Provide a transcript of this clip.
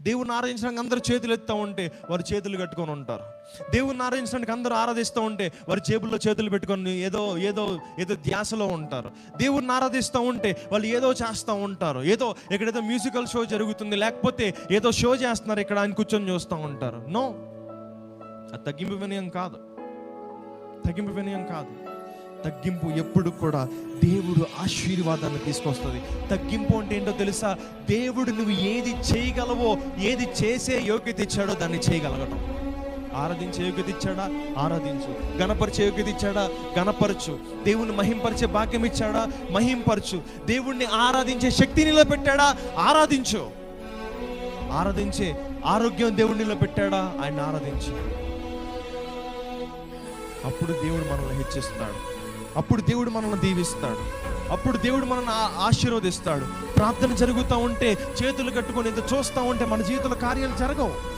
దేవుణ్ణి ఆరాధించడానికి అందరూ చేతులు ఎత్తుతూ ఉంటే వారు చేతులు కట్టుకొని ఉంటారు. దేవుణ్ణి ఆరాధించడానికి అందరూ ఆరాధిస్తూ ఉంటే వారి జేబుల్లో చేతులు పెట్టుకొని ఏదో ఏదో ఏదో ధ్యాసలో ఉంటారు. దేవుణ్ణి ఆరాధిస్తూ ఉంటే వాళ్ళు ఏదో చేస్తూ ఉంటారు. ఏదో ఎక్కడేదో మ్యూజికల్ షో జరుగుతుంది, లేకపోతే ఏదో షో చేస్తున్నారు ఇక్కడ అని కూర్చొని చూస్తూ ఉంటారు. నో, అది తగ్గింపు వినయం కాదు. తగ్గింపు వినయం కాదు. తగ్గింపు ఎప్పుడు కూడా దేవుడు ఆశీర్వాదాన్ని తీసుకొస్తుంది. తగ్గింపు అంటే ఏంటో తెలుసా? దేవుడు నువ్వు ఏది చేయగలవో, ఏది చేసే యోగ్యత ఇచ్చాడో దాన్ని చేయగలగటం. ఆరాధించే యోగ్యత ఇచ్చాడా? ఆరాధించు. గణపరిచే యోగ్యత ఇచ్చాడా? గణపరచు. దేవుణ్ణి మహింపరిచే భాగ్యం ఇచ్చాడా? మహింపరచు. దేవుణ్ణి ఆరాధించే శక్తినిలో పెట్టాడా? ఆరాధించు. ఆరాధించే ఆరోగ్యం దేవుడినిలో పెట్టాడా? ఆయన ఆరాధించు. అప్పుడు దేవుడు మనల్ని హెచ్చిస్తాడు. అప్పుడు దేవుడు మనల్ని దీవిస్తాడు. అప్పుడు దేవుడు మనల్ని ఆశీర్వదిస్తాడు. ప్రార్థన జరుగుతూ ఉంటే చేతులు కట్టుకొని చూస్తూ ఉంటే మన జీవితంలో కార్యాలు జరగవు.